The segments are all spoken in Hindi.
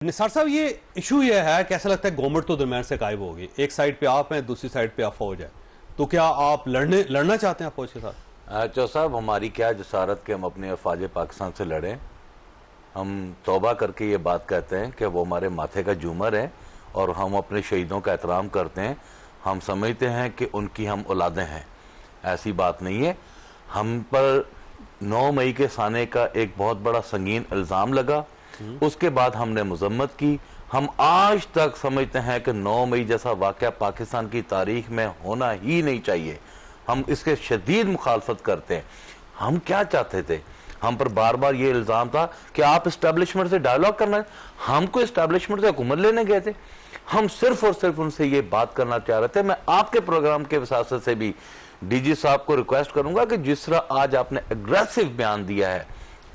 निसार साहब, ये इशू ये है कि ऐसा लगता है गवर्नमेंट तो दरम्यान से गायब होगी। एक साइड पे आप हैं, दूसरी साइड पे आप फौज है। तो क्या आप लड़ना चाहते हैं फौज के साथ? चौ साहब, हमारी क्या जसारत कि हम अपने अफवाज पाकिस्तान से लड़ें। हम तौबा करके ये बात कहते हैं कि वो हमारे माथे का झूमर है और हम अपने शहीदों का एहतराम करते हैं। हम समझते हैं कि उनकी हम औलादें हैं। ऐसी बात नहीं है। हम पर 9 मई के साने का एक बहुत बड़ा संगीन इल्ज़ाम लगा, उसके बाद हमने मजम्मत की। हम आज तक समझते हैं कि 9 मई जैसा वाक़या पाकिस्तान की तारीख में होना ही नहीं चाहिए। हम इसके शदीद मुखालफत करते हैं। हम क्या चाहते थे? हम पर बार बार ये इल्ज़ाम था कि आप इस्टेब्लिशमेंट से डायलॉग करना है। हमको इस्टेब्लिशमेंट से हुकूमत लेने गए थे। हम सिर्फ और सिर्फ उनसे ये बात करना चाह रहे थे। मैं आपके प्रोग्राम के वसासत से भी डीजी साहब को रिक्वेस्ट करूंगा कि जिस तरह आज आपने एग्रेसिव बयान दिया है,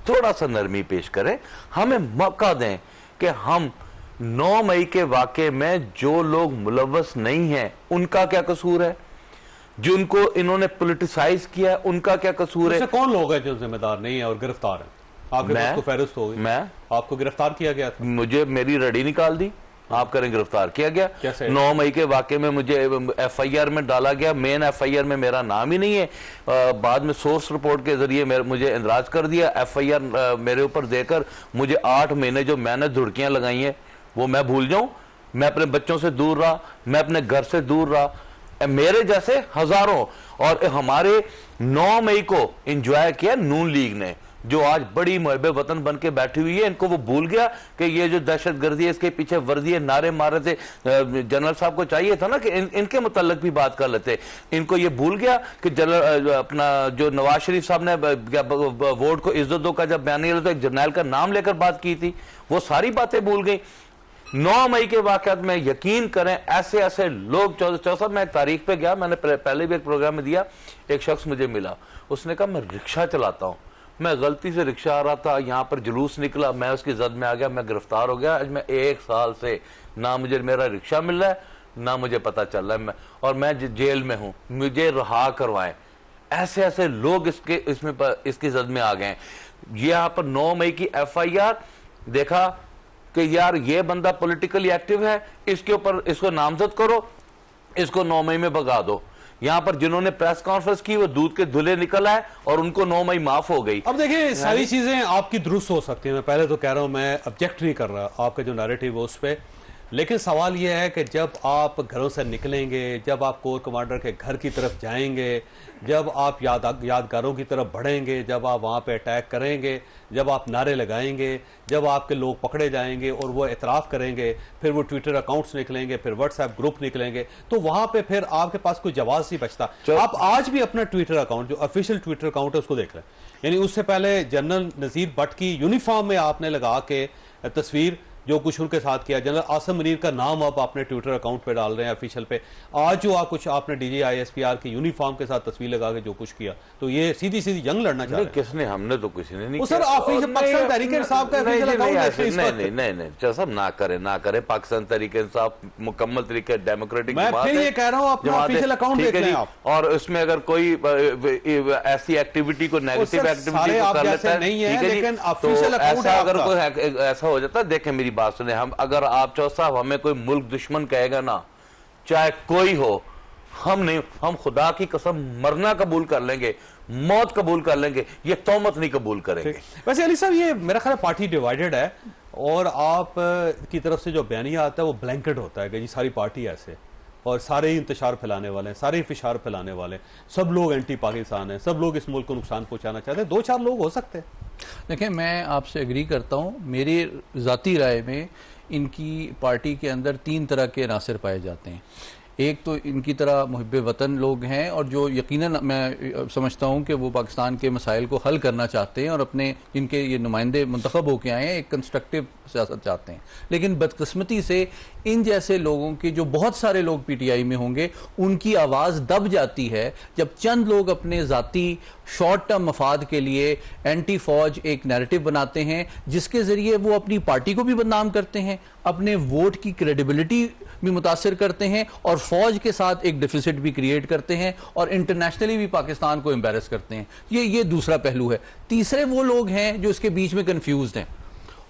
थोड़ा सा नरमी पेश करें, हमें मौका दें कि हम 9 मई के वाक़े में जो लोग मुलव्वस नहीं हैं उनका क्या कसूर है, जिनको इन्होंने पॉलिटिसाइज किया है उनका क्या कसूर है। कौन लोग हैं जो जिम्मेदार नहीं है और गिरफ्तार हैं? आपके पास फहरिस्त हो गई। मैं आपको गिरफ्तार किया गया था? मुझे मेरी रड़ी निकाल दी। आप करें गिरफ्तार किया गया। 9 मई के वाक़े में मुझे FIR में डाला गया। मेन FIR में मेरा नाम ही नहीं है। बाद में सोर्स रिपोर्ट के जरिए मुझे इंदराज कर दिया। FIR मेरे ऊपर देकर मुझे 8 महीने जो मैंने धुड़कियां लगाई हैं वो मैं भूल जाऊं। मैं अपने बच्चों से दूर रहा, मैं अपने घर से दूर रहा। मेरे जैसे हजारों, और हमारे 9 मई को इंजॉय किया नून लीग ने, जो आज बड़ी मुहब्बे वतन बन के बैठी हुई है। इनको वो भूल गया कि ये जो दहशत गर्दी है इसके पीछे वर्दी नारे मारे थे। जनरल साहब को चाहिए था ना कि इनके मुतल्लिक भी बात कर लेते। इनको ये भूल गया कि जनरल अपना जो नवाज शरीफ साहब ने वोट को इज्जत दो का जब बयान दिया तो एक जर्नैल का नाम लेकर बात की थी, वो सारी बातें भूल गई। 9 मई के वाकयात में यकीन करें ऐसे ऐसे लोग। चौसा, मैं तारीख पे गया, मैंने पहले भी एक प्रोग्राम में दिया। एक शख्स मुझे मिला, उसने कहा मैं रिक्शा चलाता हूं, मैं गलती से रिक्शा आ रहा था, यहां पर जुलूस निकला, मैं उसकी जद में आ गया, मैं गिरफ्तार हो गया। आज मैं 1 साल से ना मुझे मेरा रिक्शा मिल रहा है ना मुझे पता चल रहा है, और मैं जेल में हूं, मुझे रहा करवाएं। ऐसे ऐसे लोग इसकी जद में आ गए। यहां पर 9 मई की FIR देखा कि यार ये बंदा पॉलिटिकली एक्टिव है, इसके ऊपर इसको नामजद करो, इसको 9 मई में भगा दो। यहां पर जिन्होंने प्रेस कॉन्फ्रेंस की वो दूध के धुले निकल आए और उनको 9 मई माफ हो गई। अब देखिए, सारी चीजें आपकी दुरुस्त हो सकती है। मैं पहले तो कह रहा हूं, मैं ऑब्जेक्ट नहीं कर रहा आपका जो नैरेटिव है उस पर, लेकिन सवाल यह है कि जब आप घरों से निकलेंगे, जब आप कोर कमांडर के घर की तरफ जाएंगे, जब आप यादगारों की तरफ बढ़ेंगे, जब आप वहां पे अटैक करेंगे, जब आप नारे लगाएंगे, जब आपके लोग पकड़े जाएंगे और वो एतराफ़ करेंगे, फिर वो ट्विटर अकाउंट्स निकलेंगे, फिर व्हाट्सएप ग्रुप निकलेंगे, तो वहां पे फिर आपके पास कोई जवाब नहीं बचता। आप आज भी अपना ट्विटर अकाउंट, जो ऑफिशियल ट्विटर अकाउंट है, उसको देख लें। यानी उससे पहले जनरल नज़ीर भट्ट की यूनिफॉर्म में आपने लगा के तस्वीर, जो कुछ उनके साथ किया, जनरल आसम मुनीर का नाम अब आपने ट्विटर अकाउंट पे डाल रहे हैं ऑफिशियल पे। आज जो आप कुछ आपने DGISPR की यूनिफॉर्म के साथ तस्वीर लगा के जो कुछ किया, तो ये सीधी सीधी जंग लड़ना चाह रहे हैं। किसने? हमने तो किसी ने नहीं। सर, पाकिस्तान तहरीक इंसाफ का ऑफिशियल अकाउंट है। नहीं सब ना करे। पाकिस्तान तहरीक इंसाफ मुकम्मल तरीके डेमोक्रेटिक, मैं फिर ये कह रहा हूं, अपना ऑफिशियल अकाउंट देख लें आप। और उसमें अगर कोई ऐसी एक्टिविटी को, नेगेटिव एक्टिविटी को कर लेता है नहीं है, लेकिन ऑफिशियल अकाउंट अगर कोई ऐसा हो जाता है, देखें मेरी बात सुने, हम अगर आप चौ साहब हमें कोई मुल्क दुश्मन कहेगा ना, चाहे कोई हो, हम नहीं, हम खुदा की कसम मरना कबूल कर लेंगे, मौत कबूल कर लेंगे, ये तोहमत नहीं कबूल करेंगे। वैसे अली साहब, ये मेरा ख्याल पार्टी डिवाइडेड है और आप की तरफ से जो बयानिया आता है वो ब्लैंकेट होता है कि जी सारी पार्टी ऐसे, और सारे ही इंतशार फैलाने वाले हैं, सारे ही फिशार फैलाने वाले हैं, सब लोग एंटी पाकिस्तान हैं, सब लोग इस मुल्क को नुकसान पहुंचाना चाहते हैं। 2-4 लोग हो सकते हैं। देखिए, मैं आपसे एग्री करता हूँ। मेरी ज़ाती राय में इनकी पार्टी के अंदर 3 तरह के नासिर पाए जाते हैं। एक तो इनकी तरह मुहिब्बे वतन लोग हैं, और जो यकीनन मैं समझता हूं कि वो पाकिस्तान के मसाइल को हल करना चाहते हैं और अपने जिनके ये नुमाइंदे मुंतखब होके आए हैं, एक कंस्ट्रक्टिव सियासत चाहते हैं। लेकिन बदकिस्मती से इन जैसे लोगों के, जो बहुत सारे लोग PTI में होंगे, उनकी आवाज़ दब जाती है जब चंद लोग अपने ज़ाती शॉर्ट टर्म मफाद के लिए एंटी फौज एक नैरेटिव बनाते हैं, जिसके ज़रिए वो अपनी पार्टी को भी बदनाम करते हैं, अपने वोट की क्रेडिबिलिटी भी मुतासिर करते हैं, और फौज के साथ एक डिफिसिट भी क्रिएट करते हैं, और इंटरनेशनली भी पाकिस्तान को एम्बेरस करते हैं। ये दूसरा पहलू है। तीसरे वो लोग हैं जो इसके बीच में कंफ्यूज्ड हैं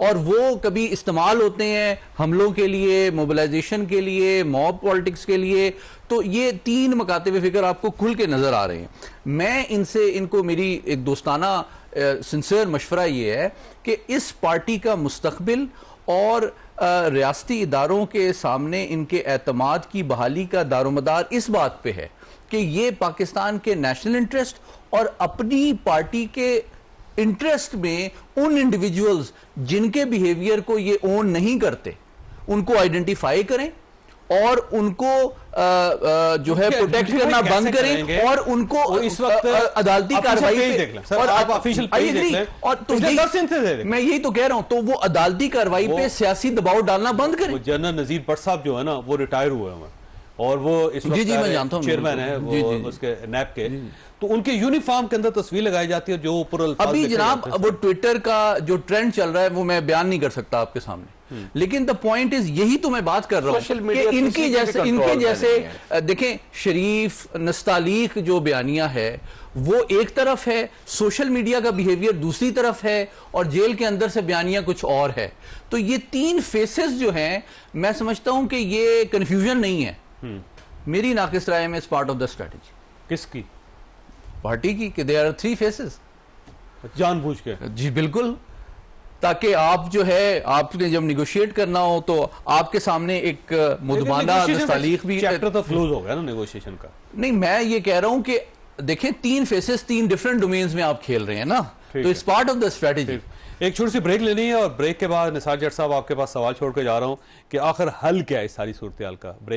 और वो कभी इस्तेमाल होते हैं हमलों के लिए, मोबिलाइजेशन के लिए, मॉब पॉलिटिक्स के लिए। तो ये तीन मकातब फिक्र आपको खुल के नजर आ रहे हैं। मैं इनको मेरी एक दोस्ताना सिंसियर मशवरा ये है कि इस पार्टी का मुस्तकबिल और रियासती इदारों के सामने इनके एतमाद की बहाली का दारोमदार इस बात पे है कि ये पाकिस्तान के नेशनल इंटरेस्ट और अपनी पार्टी के इंटरेस्ट में उन इंडिविजुअल्स जिनके बिहेवियर को ये ओन नहीं करते उनको आइडेंटिफाई करें और उनको जो है प्रोटेक्ट करना बंद करें और उनको इस वक्त अदालती कार्रवाई और आप ऑफिशियल पेज देख लें और तो मैं यही तो कह रहा हूं, तो वो अदालती कार्रवाई पे सियासी दबाव डालना बंद करें। जनरल नजीर भट्ट साहब जो है ना वो रिटायर हुए हैं और वो इस वक्त मैं जानता हूं चेयरमैन है वो उसके नैब के, तो उनके यूनिफॉर्म के अंदर तस्वीर लगाई जाती है जो ऊपर अभी जनाब वो ट्विटर का जो ट्रेंड चल रहा है वो मैं बयान नहीं कर सकता आपके सामने, लेकिन द पॉइंट इज यही तो मैं बात कर रहा हूं कि इनके जैसे देखें शरीफ नस्तालीक जो बयानिया है वो एक तरफ है, सोशल मीडिया का बिहेवियर दूसरी तरफ है और जेल के अंदर से बयानिया कुछ और है। तो ये तीन फेसेस जो हैं मैं समझता हूं कि ये कंफ्यूजन नहीं है। मेरी नाकिस राय में is part of the strategy. किसकी? पार्टी की कि देयर आर थ्री फेसेस, जानबूझ के। जी बिल्कुल, ताकि आप जो है आपने जब निगोशिएट करना हो तो आपके सामने एक मुदबाना नस्तालीक भी चैप्टर तो क्लोज हो गया ना नेगोशिएशन का। नहीं, मैं ये कह रहा हूं कि देखें तीन फेसेस तीन डिफरेंट डोमेन्स में आप खेल रहे हैं ना, तो it's part of the strategy. एक छोटी सी ब्रेक लेनी है और ब्रेक के बाद निसार जट साहब आपके पास सवाल छोड़ के जा रहा हूं कि आखिर हल क्या है इस सारी सूरत हाल का। ब्रेक